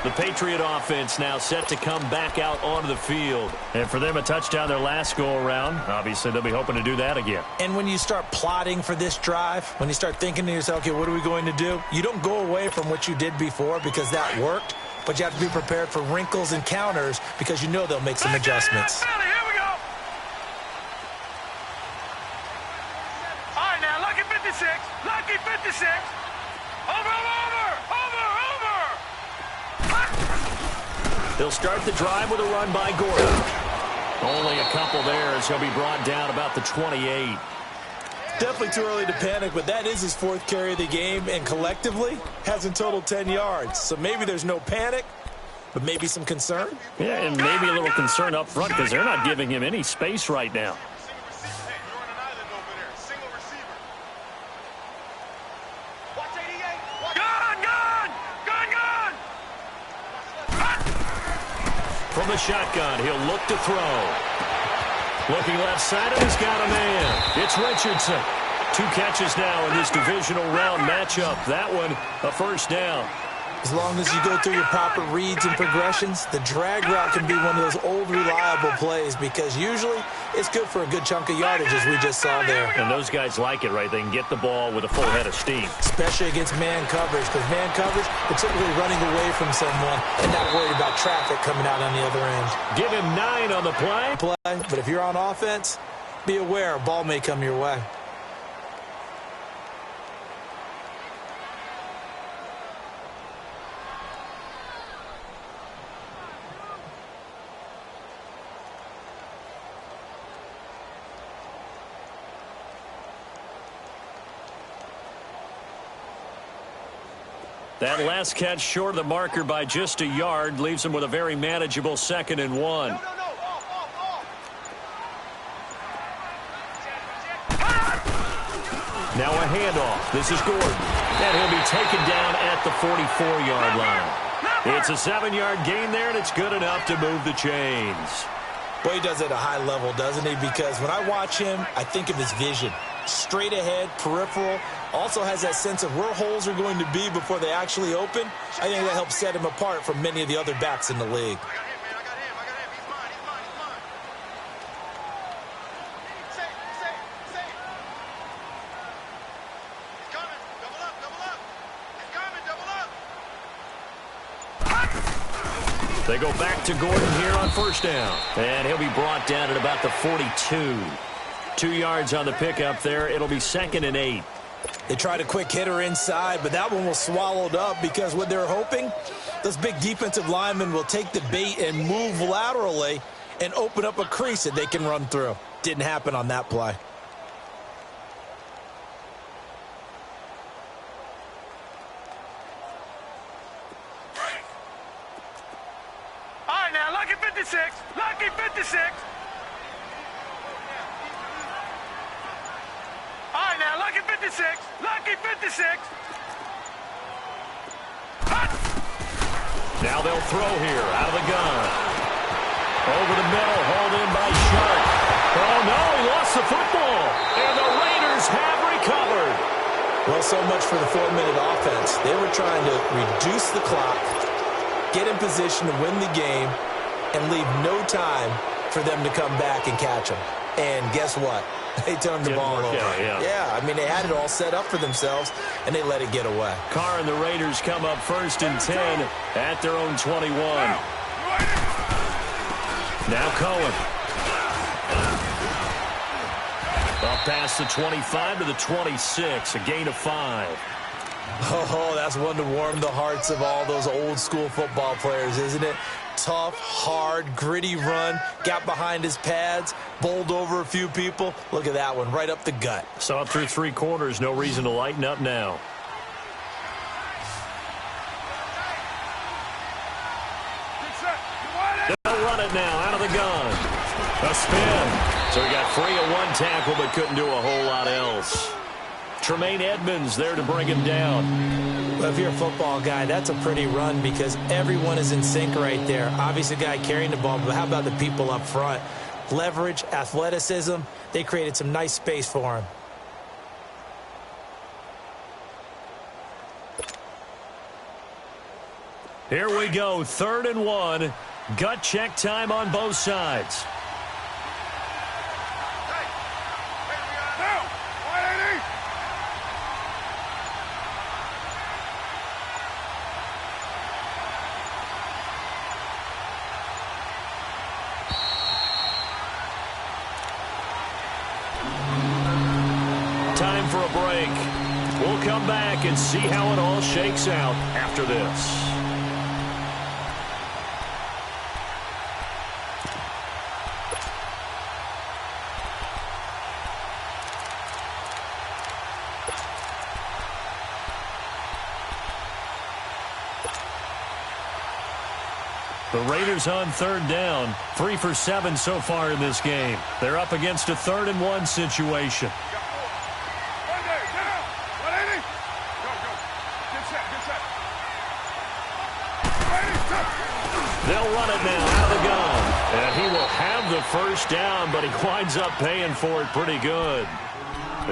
The Patriot offense now set to come back out onto the field. And for them, a touchdown their last go-around. Obviously, they'll be hoping to do that again. And when you start plotting for this drive, when you start thinking to yourself, okay, what are we going to do? You don't go away from what you did before because that worked, but you have to be prepared for wrinkles and counters because you know they'll make some adjustments. Here we go. All right, now, lucky 56. Lucky 56. Over. They'll start the drive with a run by Gordon. Only a couple there as he'll be brought down about the 28. Definitely too early to panic, but that is his 4th carry of the game, and collectively hasn't totaled 10 yards. So maybe there's no panic, but maybe some concern. Yeah, and maybe a little concern up front because they're not giving him any space right now. From the shotgun, he'll look to throw. Looking left side, and he's got a man. It's Richardson. 2 catches now in this divisional round matchup. That one, a first down. As long as you go through your proper reads and progressions, the drag route can be one of those old reliable plays because usually it's good for a good chunk of yardage as we just saw there. And those guys like it, right? They can get the ball with a full head of steam. Especially against man coverage because man coverage, they're typically running away from someone and not worried about traffic coming out on the other end. Give him 9 on the play. But if you're on offense, be aware a ball may come your way. That last catch short of the marker by just a yard leaves him with a very manageable 2nd and 1. Now a handoff. This is Gordon. And he'll be taken down at the 44-yard line. It's a 7-yard gain there, and it's good enough to move the chains. Boy, he does it at a high level, doesn't he? Because when I watch him, I think of his vision. Straight ahead, peripheral, also has that sense of where holes are going to be before they actually open. I think that helps set him apart from many of the other backs in the league. They go back to Gordon here on first down. And he'll be brought down at about the 42. 2 yards on the pickup there. It'll be 2nd and 8. They tried a quick hitter inside, but that one was swallowed up because what they're hoping, those big defensive linemen will take the bait and move laterally and open up a crease that they can run through. Didn't happen on that play. All right, now, lucky 56. Lucky 56. All right, now, lucky 56. Lucky 56. Now they'll throw here out of the gun. Over the middle, hauled in by Sharp. Oh, no, he lost the football. And the Raiders have recovered. Well, so much for the 4-minute offense. They were trying to reduce the clock, get in position to win the game, and leave no time for them to come back and catch them. And guess what? They turned the ball over. Yeah, I mean, they had it all set up for themselves, and they let it get away. Carr and the Raiders come up 1st and 10 at their own 21. Now Cohen. Up past the 25 to the 26, a gain of 5. Oh, that's one to warm the hearts of all those old-school football players, isn't it? Tough, hard, gritty run, got behind his pads, bowled over a few people. Look at that one, right up the gut. So up through 3 quarters, no reason to lighten up now. They'll run it now out of the gun. A spin. So he got free of 1 tackle but couldn't do a whole lot else. Tremaine Edmonds there to bring him down. Well, if you're a football guy, that's a pretty run because everyone is in sync right there. Obviously, the guy carrying the ball, but how about the people up front? Leverage, athleticism, they created some nice space for him. Here we go, 3rd and 1. Gut check time on both sides. Time for a break. We'll come back and see how it all shakes out after this. The Raiders on 3rd down, 3 for 7 so far in this game. They're up against a 3rd and 1 situation. They'll run it now out of the gun. And he will have the first down, but he winds up paying for it pretty good.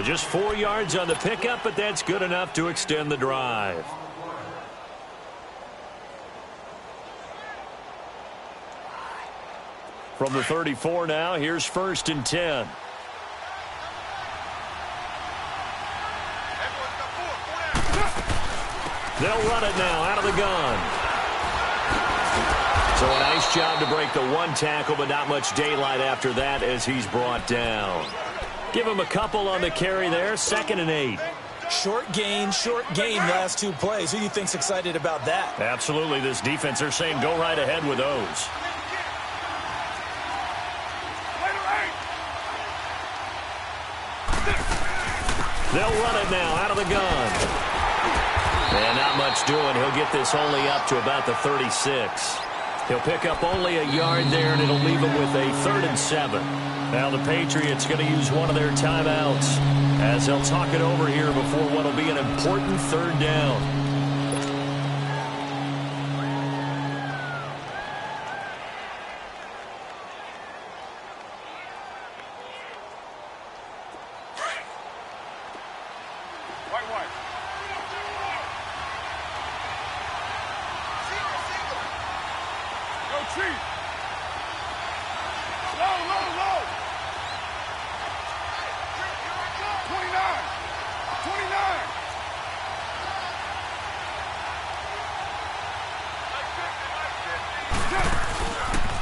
Just 4 yards on the pickup, but that's good enough to extend the drive. From the 34 now, here's 1st and 10. They'll run it now out of the gun. So a nice job to break the 1 tackle, but not much daylight after that as he's brought down. Give him a couple on the carry there, 2nd and 8. Short gain last 2 plays. Who do you think's excited about that? Absolutely, this defense, they're saying go right ahead with those. They'll run it now out of the gun. And not much doing. He'll get this only up to about the 36. He'll pick up only a yard there, and it'll leave him with a 3rd and 7. Now the Patriots going to use one of their timeouts as they'll talk it over here before what will be an important 3rd down.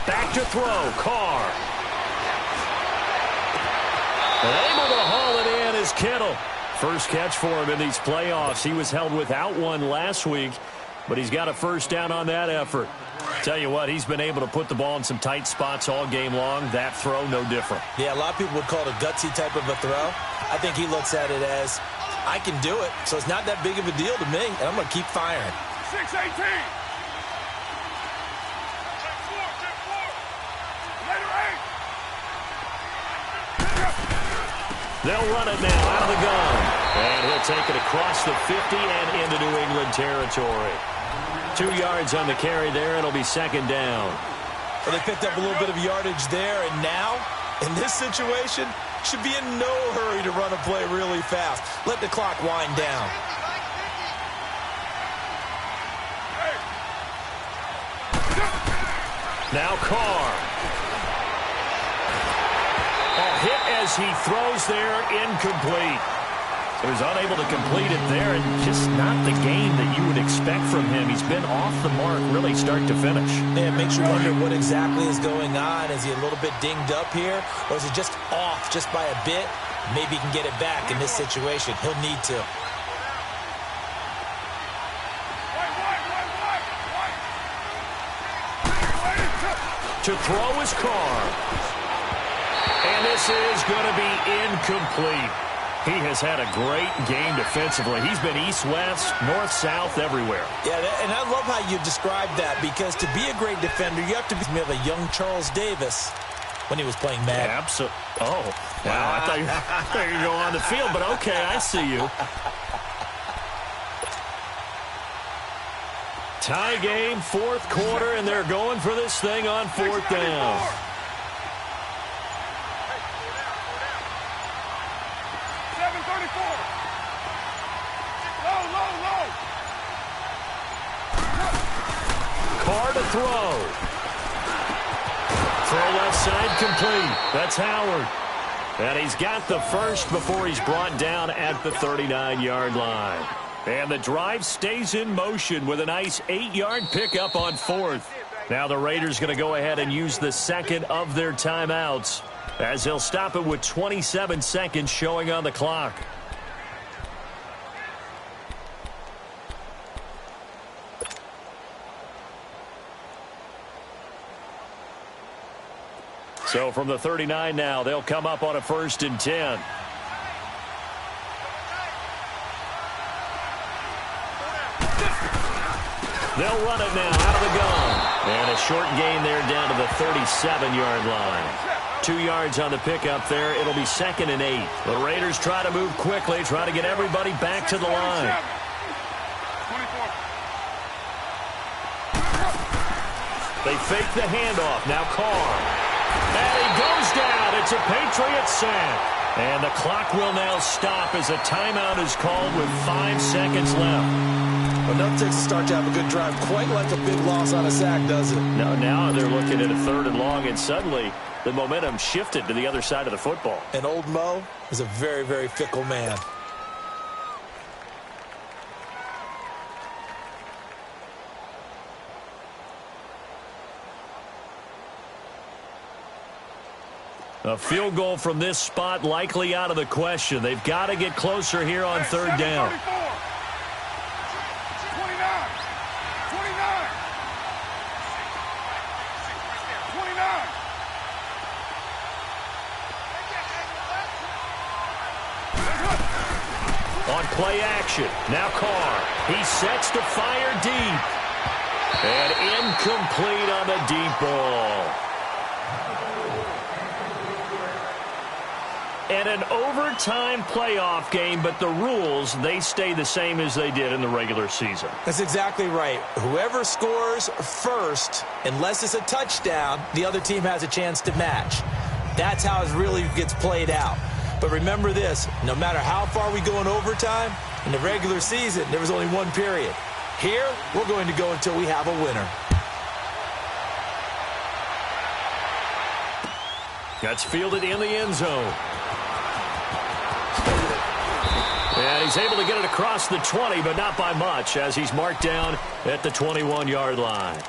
Back to throw, Carr. And able to haul it in is Kittle. First catch for him in these playoffs. He was held without one last week, but he's got a first down on that effort. Tell you what, he's been able to put the ball in some tight spots all game long. That throw, no different. Yeah, a lot of people would call it a gutsy type of a throw. I think he looks at it as, I can do it, so it's not that big of a deal to me, and I'm going to keep firing. 6-18. They'll run it now out of the gun. And he'll take it across the 50 and into New England territory. 2 yards on the carry there. It'll be 2nd down. Well, they picked up a little bit of yardage there, and now, in this situation, should be in no hurry to run a play really fast. Let the clock wind down. Now Carr. Hit as he throws there, incomplete. He was unable to complete it there, and just not the game that you would expect from him. He's been off the mark really start to finish. Yeah, it makes you wonder what exactly is going on. Is he a little bit dinged up here, or is he just off just by a bit? Maybe he can get it back in this situation. He'll need to. To throw is Carr. And this is going to be incomplete. He has had a great game defensively. He's been east-west, north-south, everywhere. Yeah, and I love how you describe that, because to be a great defender, you have to be a young Charles Davis when he was playing Madden. Absolutely. Oh, wow. I thought you were going to go on the field, but okay, I see you. Tie game, 4th quarter, and they're going for this thing on 4th down. 7:34. Low. Carr to throw. Throw left side complete. That's Howard. And he's got the first before he's brought down at the 39-yard line. And the drive stays in motion with a nice 8-yard pickup on fourth. Now the Raiders going to go ahead and use the second of their timeouts as they'll stop it with 27 seconds showing on the clock. So from the 39 now, they'll come up on a 1st and 10. They'll run it now out of the gun. And a short gain there down to the 37-yard line. 2 yards on the pickup there. It'll be 2nd and 8. The Raiders try to move quickly, try to get everybody back to the line. They fake the handoff. Now Carr. And he goes down. It's a Patriot sack. And the clock will now stop as a timeout is called with 5 seconds left. Well, nothing takes a start to have a good drive quite like a big loss on a sack, does it? No, now they're looking at a 3rd and long, and suddenly the momentum shifted to the other side of the football. And old Mo is a very, very fickle man. A field goal from this spot likely out of the question. They've got to get closer here on 3rd down. 29. 29. On play action. Now Carr. He sets to fire deep. And incomplete on the deep ball. And an overtime playoff game, but the rules, they stay the same as they did in the regular season. That's exactly right. Whoever scores first, unless it's a touchdown, the other team has a chance to match. That's how it really gets played out. But remember this, no matter how far we go in overtime, in the regular season, there was only one period. Here, we're going to go until we have a winner. That's fielded in the end zone. And he's able to get it across the 20, but not by much, as he's marked down at the 21-yard line.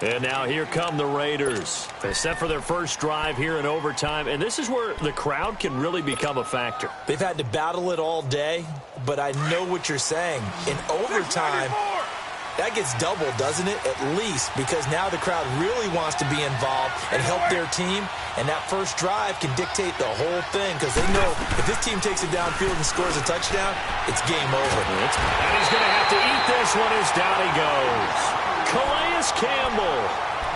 And now here come the Raiders. They set for their first drive here in overtime, and this is where the crowd can really become a factor. They've had to battle it all day, but I know what you're saying. In overtime, that gets doubled, doesn't it? At least, because now the crowd really wants to be involved and help their team, and that first drive can dictate the whole thing, because they know if this team takes it downfield and scores a touchdown, it's game over. And he's going to have to eat this one as down he goes. Calais Campbell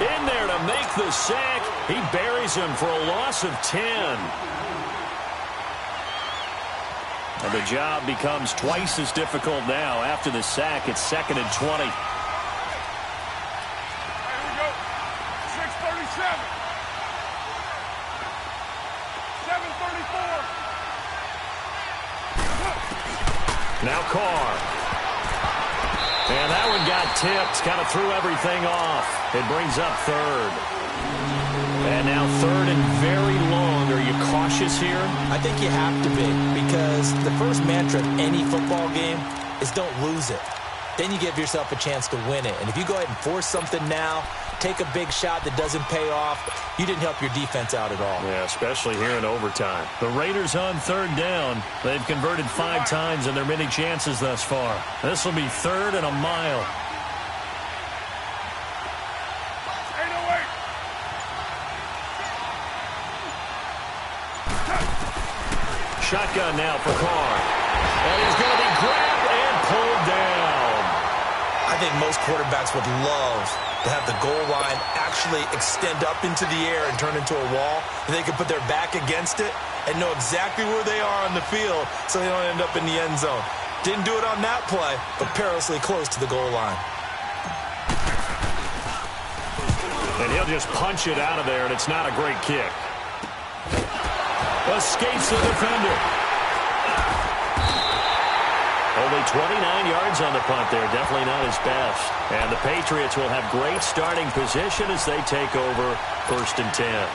in there to make the sack. He buries him for a loss of 10. And the job becomes twice as difficult now. After the sack, it's 2nd and 20. Here we go. 6:37. 7:34. Now Carr. And that one got tipped, kind of threw everything off. It brings up 3rd. And now 3rd and very long. Are you cautious here? I think you have to be, because the first mantra of any football game is don't lose it. Then you give yourself a chance to win it. And if you go ahead and force something now, take a big shot that doesn't pay off, you didn't help your defense out at all. Yeah, especially here in overtime. The Raiders on 3rd down. They've converted 5 times in their many chances thus far. This will be 3rd and a mile. 8:08. Shotgun now for Carr. And he's going to be grabbed and pulled down. I think most quarterbacks would love to have the goal line actually extend up into the air and turn into a wall, and they can put their back against it and know exactly where they are on the field so they don't end up in the end zone. Didn't do it on that play, but perilously close to the goal line. And he'll just punch it out of there, and it's not a great kick. Escapes the defender. Only 29 yards on the punt there. Definitely not his best. And the Patriots will have great starting position as they take over 1st and 10.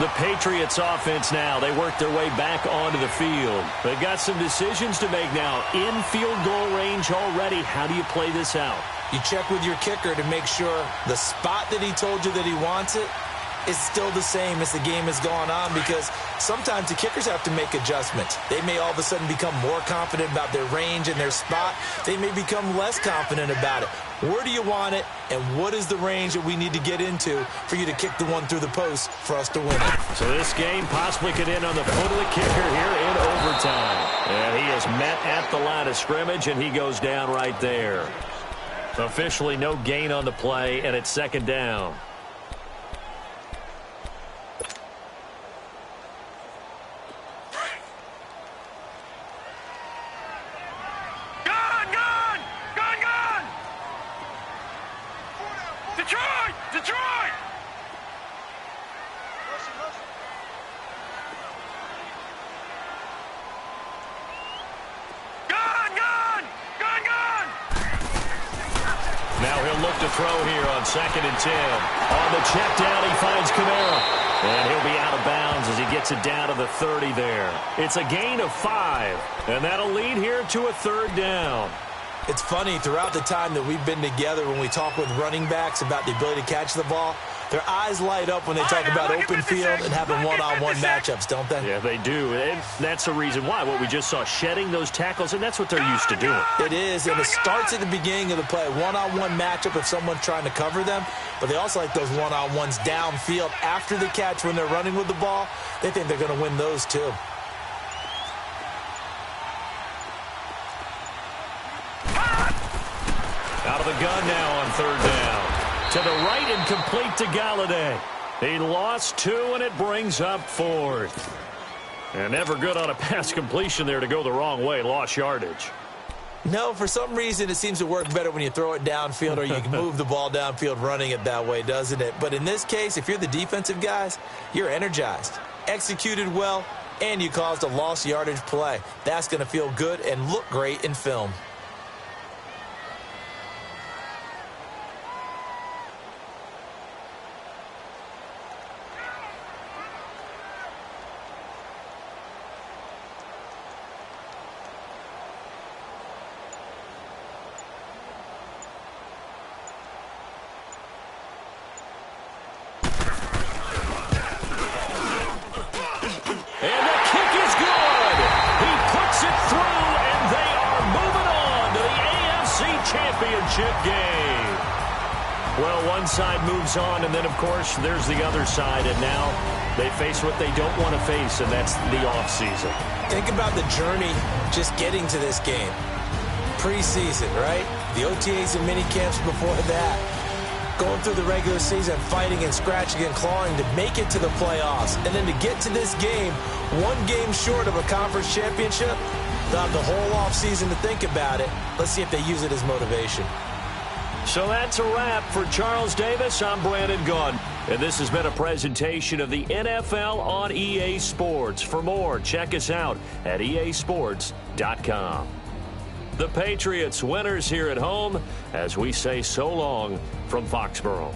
The Patriots offense now, they work their way back onto the field. They've got some decisions to make now. In field goal range already. How do you play this out? You check with your kicker to make sure the spot that he told you that he wants it is still the same as the game has gone on, because sometimes the kickers have to make adjustments. They may all of a sudden become more confident about their range and their spot. They may become less confident about it. Where do you want it, and what is the range that we need to get into for you to kick the one through the post for us to win it? So this game possibly could end on the foot of the kicker here in overtime. And he is met at the line of scrimmage, and he goes down right there. Officially no gain on the play, and it's 2nd down. Detroit! Gun! Now he'll look to throw here on 2nd and 10. On the check down, he finds Kamara. And he'll be out of bounds as he gets it down to the 30 there. It's a gain of 5, and that'll lead here to a 3rd down. It's funny, throughout the time that we've been together, when we talk with running backs about the ability to catch the ball, their eyes light up when they talk about open field and having one-on-one matchups, don't they? Yeah, they do. And that's the reason why. What we just saw, shedding those tackles, and that's what they're used to doing. It is, and it starts at the beginning of the play. One-on-one matchup if someone's trying to cover them, but they also like those one-on-ones downfield after the catch when they're running with the ball. They think they're going to win those too. Out of the gun now on 3rd down. To the right and complete to Galladay. He lost 2, and it brings up 4th. And never good on a pass completion there to go the wrong way. Lost yardage. No, for some reason it seems to work better when you throw it downfield or you can move the ball downfield running it that way, doesn't it? But in this case, if you're the defensive guys, you're energized, executed well, and you caused a lost yardage play. That's going to feel good and look great in film. Game. Well, one side moves on, and then, of course, there's the other side, and now they face what they don't want to face, and that's the offseason. Think about the journey just getting to this game. Preseason, right? The OTAs and mini camps before that. Going through the regular season, fighting and scratching and clawing to make it to the playoffs. And then to get to this game, one game short of a conference championship. They'll have the whole offseason to think about it. Let's see if they use it as motivation. So that's a wrap for Charles Davis. I'm Brandon Gaudin, and this has been a presentation of the NFL on EA Sports. For more, check us out at easports.com. The Patriots winners here at home as we say so long from Foxborough.